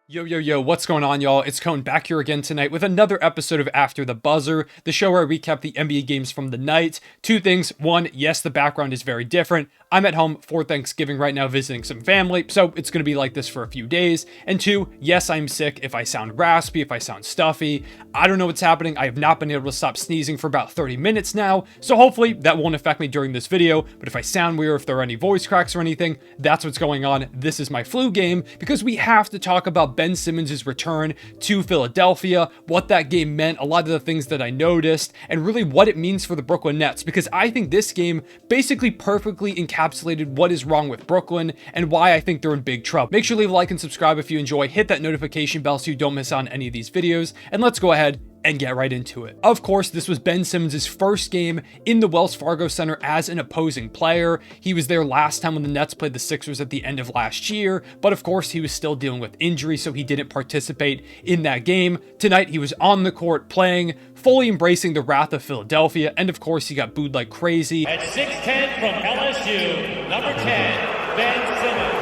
Yo, what's going on, y'all? It's Cone back here again tonight with another episode of After the Buzzer, the show where I recap the NBA games from the night. Two things. One, yes, the background is very different. I'm at home for Thanksgiving right now visiting some family, so it's going to be like this for a few days. And two, yes, I'm sick. If I sound raspy, if I sound stuffy, I don't know what's happening. I have not been able to stop sneezing for about 30 minutes now, so hopefully that won't affect me during this video. But if I sound weird, if there are any voice cracks or anything, that's what's going on. This is my flu game because we have to talk about Ben Simmons' return to Philadelphia, what that game meant, a lot of the things that I noticed, and really what it means for the Brooklyn Nets, because I think this game basically perfectly encapsulated what is wrong with Brooklyn and why I think they're in big trouble. Make sure to leave a like and subscribe if you enjoy, hit that notification bell so you don't miss out on any of these videos, and let's go ahead and get right into it. Of course, this was Ben Simmons' first game in the Wells Fargo Center as an opposing player. He was there last time when the Nets played the Sixers at the end of last year, but of course he was still dealing with injury, so he didn't participate in that game. Tonight, he was on the court playing, fully embracing the wrath of Philadelphia, and of course he got booed like crazy. At 6'10" from LSU, number 10, Ben Simmons.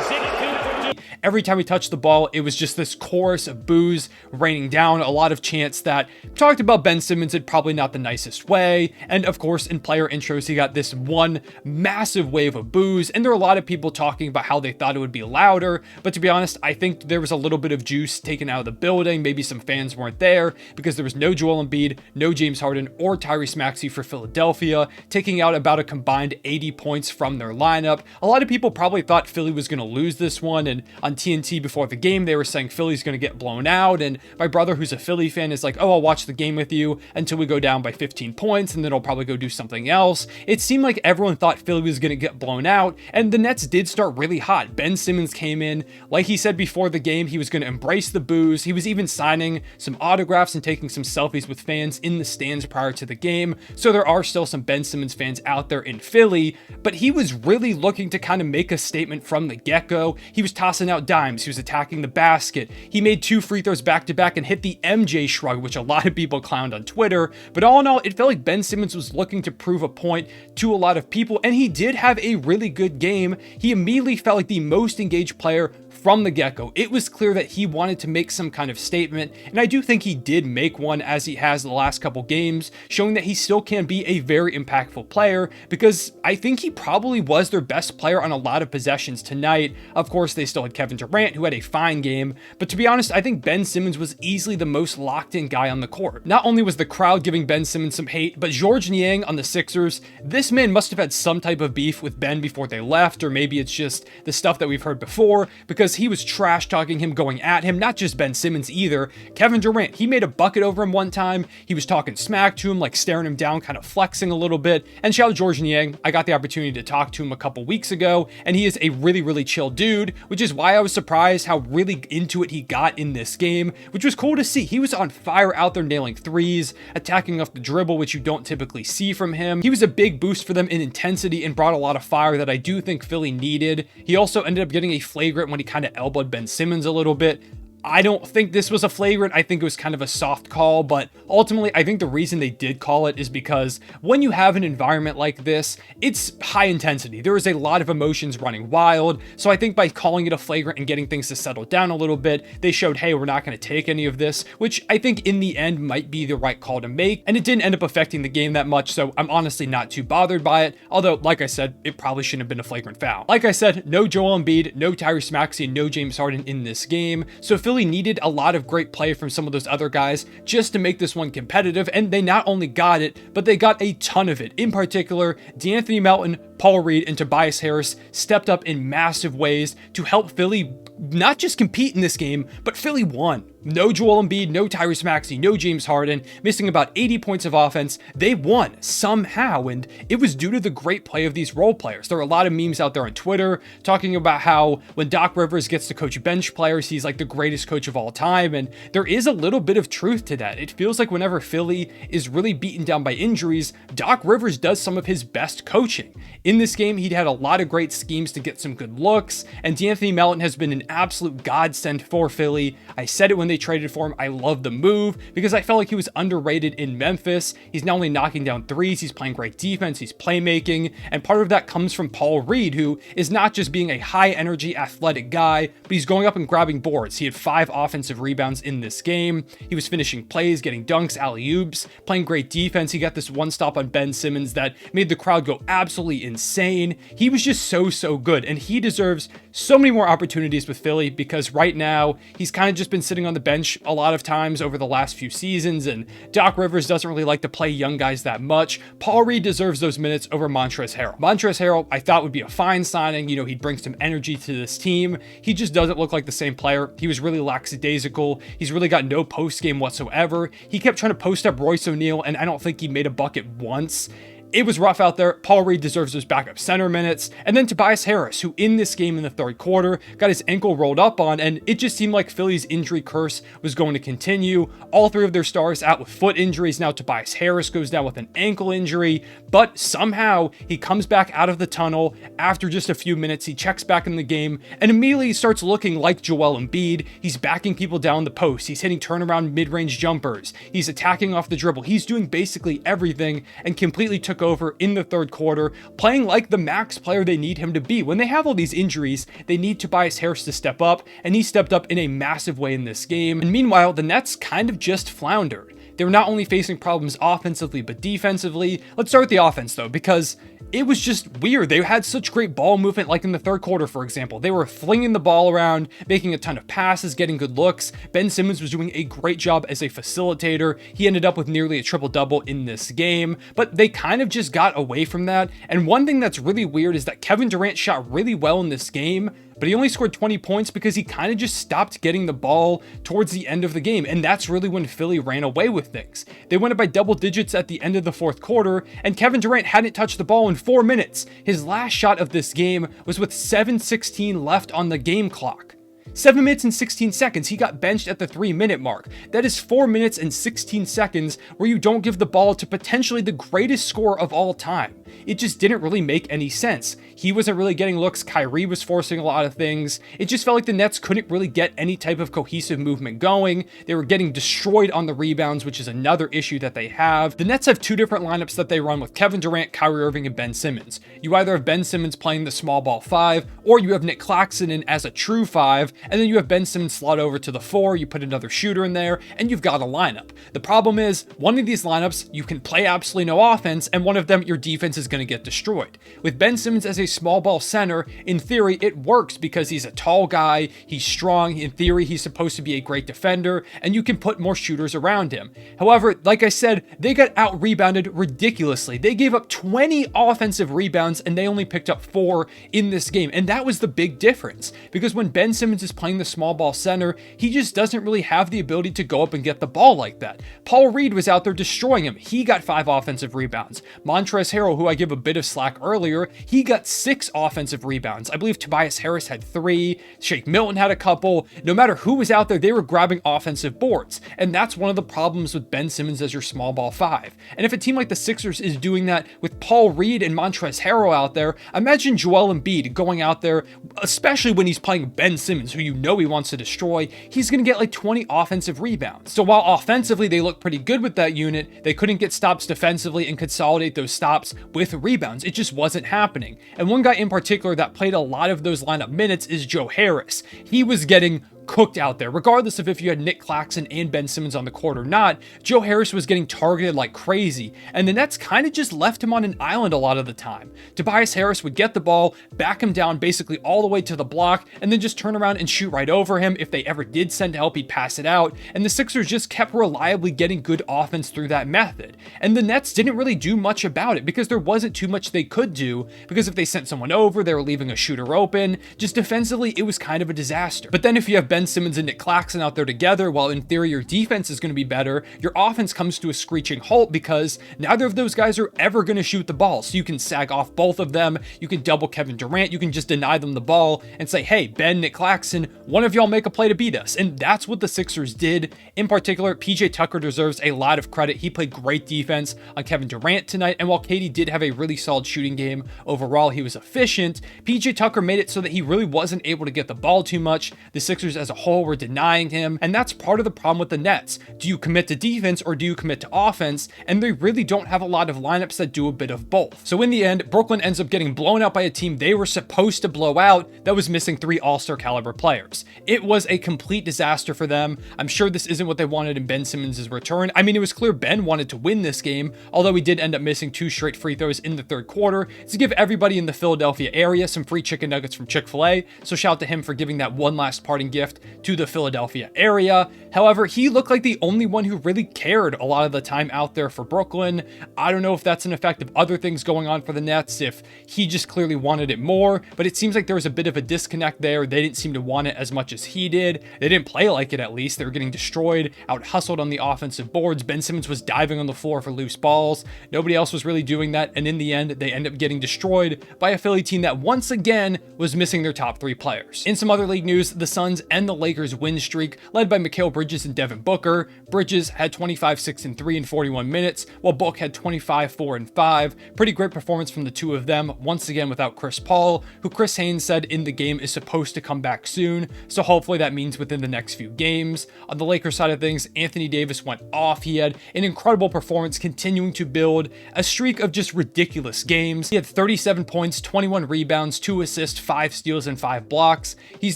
6'2" from Duke. Every time he touched the ball, it was just this chorus of boos raining down, a lot of chants that talked about Ben Simmons in probably not the nicest way. And of course, in player intros, he got this one massive wave of boos, and there were a lot of people talking about how they thought it would be louder. But to be honest, I think there was a little bit of juice taken out of the building. Maybe some fans weren't there because there was no Joel Embiid, no James Harden, or Tyrese Maxey for Philadelphia, taking out about a combined 80 points from their lineup. A lot of people probably thought Philly was going to lose this one, and on TNT before the game, they were saying Philly's going to get blown out. And my brother, who's a Philly fan, is like, oh, I'll watch the game with you until we go down by 15 points, and then I'll probably go do something else. It seemed like everyone thought Philly was going to get blown out, and the Nets did start really hot. Ben Simmons came in, like he said before the game, he was going to embrace the boos. He was even signing some autographs and taking some selfies with fans in the stands prior to the game. So there are still some Ben Simmons fans out there in Philly, but he was really looking to kind of make a statement from the get-go. He was tossing out dimes. He was attacking the basket. He made 2 free throws back-to-back and hit the MJ shrug, which a lot of people clowned on Twitter. But all in all, it felt like Ben Simmons was looking to prove a point to a lot of people, and he did have a really good game. He immediately felt like the most engaged player from the get-go. It was clear that he wanted to make some kind of statement, and I do think he did make one, as he has the last couple games, showing that he still can be a very impactful player, because I think he probably was their best player on a lot of possessions tonight. Of course, they still had Kevin Durant, who had a fine game, but to be honest, I think Ben Simmons was easily the most locked-in guy on the court. Not only was the crowd giving Ben Simmons some hate, but Georges Niang on the Sixers, this man must have had some type of beef with Ben before they left, or maybe it's just the stuff that we've heard before, because he was trash talking him, going at him. Not just Ben Simmons either. Kevin Durant, he made a bucket over him one time. He was talking smack to him, like staring him down, kind of flexing a little bit. And shout out Georges Niang. I got the opportunity to talk to him a couple weeks ago, and he is a really chill dude, which is why I was surprised how really into it he got in this game, which was cool to see. He was on fire out there, nailing threes, attacking off the dribble, which you don't typically see from him. He was a big boost for them in intensity and brought a lot of fire that I do think Philly needed. He also ended up getting a flagrant when he kind of elbowed Ben Simmons a little bit. I don't think this was a flagrant. I think it was kind of a soft call, but ultimately I think the reason they did call it is because when you have an environment like this, it's high intensity. There is a lot of emotions running wild. So I think by calling it a flagrant and getting things to settle down a little bit, they showed, hey, we're not going to take any of this, which I think in the end might be the right call to make. And it didn't end up affecting the game that much, so I'm honestly not too bothered by it. Although, like I said, it probably shouldn't have been a flagrant foul. Like I said, no Joel Embiid, no Tyrese Maxey, no James Harden in this game. So Philly needed a lot of great play from some of those other guys just to make this one competitive, and they not only got it, but they got a ton of it. In particular, D'Anthony Melton, Paul Reed, and Tobias Harris stepped up in massive ways to help Philly not just compete in this game, but Philly won. No Joel Embiid, no Tyrese Maxey, no James Harden, missing about 80 points of offense. They won somehow, and it was due to the great play of these role players. There are a lot of memes out there on Twitter talking about how when Doc Rivers gets to coach bench players, he's like the greatest coach of all time, and there is a little bit of truth to that. It feels like whenever Philly is really beaten down by injuries, Doc Rivers does some of his best coaching. In this game, he'd had a lot of great schemes to get some good looks, and D'Anthony Melton has been an absolute godsend for Philly. I said it when they they traded for him. I love the move because I felt like he was underrated in Memphis. He's not only knocking down threes, he's playing great defense, he's playmaking, and part of that comes from Paul Reed, who is not just being a high energy athletic guy, but he's going up and grabbing boards. He had 5 offensive rebounds in this game. He was finishing plays, getting dunks, alley-oops, playing great defense. He got this one stop on Ben Simmons that made the crowd go absolutely insane. He was just so good, and he deserves so many more opportunities with Philly because right now he's kind of just been sitting on the bench a lot of times over the last few seasons, and Doc Rivers doesn't really like to play young guys that much. Paul Reed deserves those minutes over Montrezl Harrell. Montrezl Harrell, I thought would be a fine signing. You know, he'd bring some energy to this team. He just doesn't look like the same player. He was really lackadaisical. He's really got no post game whatsoever. He kept trying to post up Royce O'Neal, and I don't think he made a bucket once. It was rough out there. Paul Reed deserves those backup center minutes. And then Tobias Harris, who in this game in the third quarter got his ankle rolled up on, and it just seemed like Philly's injury curse was going to continue. All 3 of their stars out with foot injuries. Now Tobias Harris goes down with an ankle injury, but somehow he comes back out of the tunnel after just a few minutes. He checks back in the game and immediately starts looking like Joel Embiid. He's backing people down the post. He's hitting turnaround mid-range jumpers. He's attacking off the dribble. He's doing basically everything and completely took over in the third quarter, playing like the max player they need him to be. When they have all these injuries, they need Tobias Harris to step up, and he stepped up in a massive way in this game. And meanwhile, the Nets kind of just floundered. They were not only facing problems offensively, but defensively. Let's start with the offense though, because it was just weird. They had such great ball movement, like in the third quarter, for example. They were flinging the ball around, making a ton of passes, getting good looks. Ben Simmons was doing a great job as a facilitator. He ended up with nearly a triple-double in this game, but they kind of just got away from that. And one thing that's really weird is that Kevin Durant shot really well in this game, but he only scored 20 points because he kind of just stopped getting the ball towards the end of the game. And that's really when Philly ran away with things. They went up by double digits at the end of the fourth quarter, and Kevin Durant hadn't touched the ball in 4 minutes. His last shot of this game was with 7:16 left on the game clock. 7 minutes and 16 seconds, he got benched at the 3-minute mark. That is 4 minutes and 16 seconds where you don't give the ball to potentially the greatest scorer of all time. It just didn't really make any sense. He wasn't really getting looks. Kyrie was forcing a lot of things. It just felt like the Nets couldn't really get any type of cohesive movement going. They were getting destroyed on the rebounds, which is another issue that they have. The Nets have 2 different lineups that they run with Kevin Durant, Kyrie Irving, and Ben Simmons. You either have Ben Simmons playing the small ball 5, or you have Nick Claxton in as a true 5, and then you have Ben Simmons slot over to the 4, you put another shooter in there, and you've got a lineup. The problem is, one of these lineups, you can play absolutely no offense, and one of them, your defense is going to get destroyed. With Ben Simmons as a small ball center, in theory, it works because he's a tall guy, he's strong, in theory, he's supposed to be a great defender, and you can put more shooters around him. However, like I said, they got out-rebounded ridiculously. They gave up 20 offensive rebounds, and they only picked up 4 in this game, and that was the big difference, because when Ben Simmons is playing the small ball center, he just doesn't really have the ability to go up and get the ball like that. Paul Reed was out there destroying him. He got 5 offensive rebounds. Montrezl Harrell, who I give a bit of slack earlier, he got 6 offensive rebounds. I believe Tobias Harris had 3. Shake Milton had a couple. No matter who was out there, they were grabbing offensive boards. And that's one of the problems with Ben Simmons as your small ball 5. And if a team like the Sixers is doing that with Paul Reed and Montrezl Harrell out there, imagine Joel Embiid going out there, especially when he's playing Ben Simmons, who you know he wants to destroy. He's going to get like 20 offensive rebounds. So while offensively they look pretty good with that unit, they couldn't get stops defensively and consolidate those stops with rebounds. It just wasn't happening. And one guy in particular that played a lot of those lineup minutes is Joe Harris. He was getting cooked out there. Regardless of if you had Nick Claxton and Ben Simmons on the court or not, Joe Harris was getting targeted like crazy, and the Nets kind of just left him on an island a lot of the time. Tobias Harris would get the ball, back him down basically all the way to the block, and then just turn around and shoot right over him. If they ever did send help, he'd pass it out, and the Sixers just kept reliably getting good offense through that method. And the Nets didn't really do much about it because there wasn't too much they could do, because if they sent someone over, they were leaving a shooter open. Just defensively, it was kind of a disaster. But then if you have Ben Simmons and Nick Claxton out there together, while in theory your defense is going to be better, your offense comes to a screeching halt because neither of those guys are ever going to shoot the ball. So you can sag off both of them, you can double Kevin Durant, you can just deny them the ball and say, hey, Ben, Nick Claxton, one of y'all make a play to beat us. And that's what the Sixers did. In particular, PJ Tucker deserves a lot of credit. He played great defense on Kevin Durant tonight, and while KD did have a really solid shooting game overall, he was efficient. PJ Tucker made it so that he really wasn't able to get the ball too much. The Sixers, as a whole were denying him, and that's part of the problem with the Nets. Do you commit to defense or do you commit to offense? And they really don't have a lot of lineups that do a bit of both. So in the end, Brooklyn ends up getting blown out by a team they were supposed to blow out that was missing 3 all-star caliber players. It was a complete disaster for them. I'm sure this isn't what they wanted in Ben Simmons' return. I mean, it was clear Ben wanted to win this game, although he did end up missing 2 straight free throws in the third quarter to give everybody in the Philadelphia area some free chicken nuggets from Chick-fil-A. So shout out to him for giving that one last parting gift to the Philadelphia area. However, he looked like the only one who really cared a lot of the time out there for Brooklyn. I don't know if that's an effect of other things going on for the Nets, if he just clearly wanted it more, but it seems like there was a bit of a disconnect there. They didn't seem to want it as much as he did. They didn't play like it, at least. They were getting destroyed, out hustled on the offensive boards. Ben Simmons was diving on the floor for loose balls. Nobody else was really doing that, and in the end, they end up getting destroyed by a Philly team that once again was missing their top 3 players. In some other league news, the Suns and the Lakers win streak, led by Mikal Bridges and Devin Booker. Bridges had 25, 6, and 3 in 41 minutes, while Book had 25, 4, and 5. Pretty great performance from the two of them, once again without Chris Paul, who Chris Haynes said in the game is supposed to come back soon, so hopefully that means within the next few games. On the Lakers side of things, Anthony Davis went off. He had an incredible performance, continuing to build a streak of just ridiculous games. He had 37 points, 21 rebounds, 2 assists, 5 steals, and 5 blocks. He's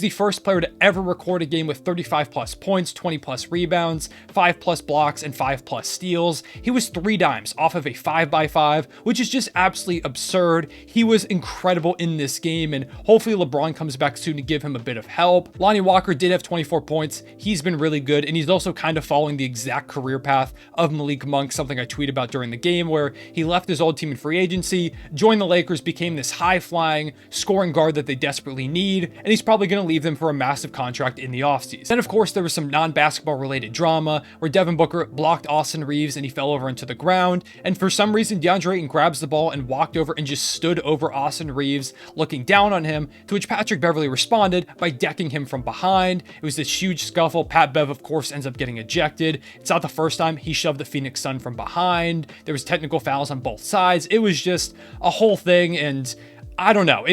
the first player to ever record a game with 35 plus points, 20 plus rebounds, 5 plus blocks, and 5 plus steals. He was 3 dimes off of a 5x5, which is just absolutely absurd. He was incredible in this game, and hopefully LeBron comes back soon to give him a bit of help. Lonnie Walker did have 24 points. He's been really good, and he's also kind of following the exact career path of Malik Monk, something I tweeted about during the game, where he left his old team in free agency, joined the Lakers, became this high-flying scoring guard that they desperately need, and he's probably going to leave them for a massive contract in the offseason. Then, of course, there was some non-basketball related drama where Devin Booker blocked Austin Reeves and he fell over into the ground, and for some reason, DeAndre Ayton grabs the ball and walked over and just stood over Austin Reeves, looking down on him, to which Patrick Beverley responded by decking him from behind. It was this huge scuffle. Pat Bev, of course, ends up getting ejected. It's not the first time he shoved the Phoenix Sun from behind. There was technical fouls on both sides. It was just a whole thing, and I don't know.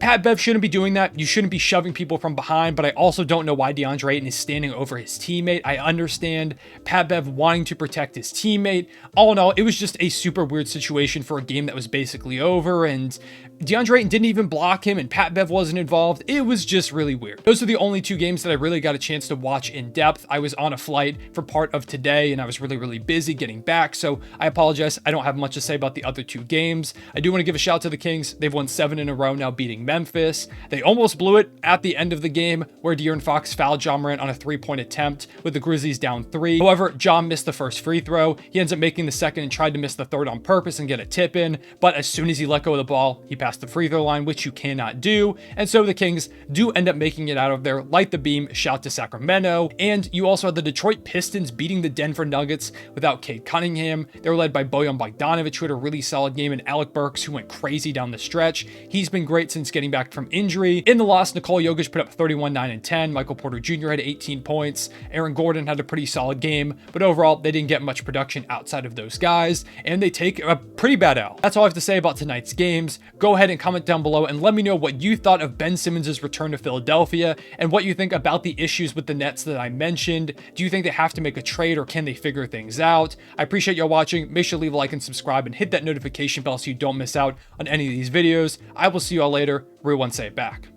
Pat Bev shouldn't be doing that. You shouldn't be shoving people from behind, but I also don't know why DeAndre Ayton is standing over his teammate. I understand Pat Bev wanting to protect his teammate. All in all, it was just a super weird situation for a game that was basically over, and DeAndre Ayton didn't even block him, and Pat Bev wasn't involved. It was just really weird. Those are the only 2 games that I really got a chance to watch in depth. I was on a flight for part of today, and I was really busy getting back, so I apologize. I don't have much to say about the other 2 games. I do want to give a shout out to the Kings. They've won 7 in a row now, beating Memphis. They almost blew it at the end of the game, where De'Aaron Fox fouled Ja Morant on a 3-point attempt with the Grizzlies down 3. However, Ja missed the first free throw. He ends up making the second and tried to miss the third on purpose and get a tip in, but as soon as he let go of the ball, he passed the free throw line, which you cannot do, and so the Kings do end up making it out of there. Light the beam, shout to Sacramento. And you also had the Detroit Pistons beating the Denver Nuggets without Cade Cunningham. They were led by Bojan Bogdanovic, who had a really solid game, and Alec Burks, who went crazy down the stretch. He's been great since getting back from injury. In the loss, Nikola Jokic put up 31, 9, and 10. Michael Porter Jr. had 18 points. Aaron Gordon had a pretty solid game, but overall, they didn't get much production outside of those guys, and they take a pretty bad L. That's all I have to say about tonight's games. Go ahead and comment down below and let me know what you thought of Ben Simmons' return to Philadelphia and what you think about the issues with the Nets that I mentioned. Do you think they have to make a trade, or can they figure things out? I appreciate y'all watching. Make sure to leave a like and subscribe and hit that notification bell so you don't miss out on any of these videos. I will see y'all later. Real one, say it back.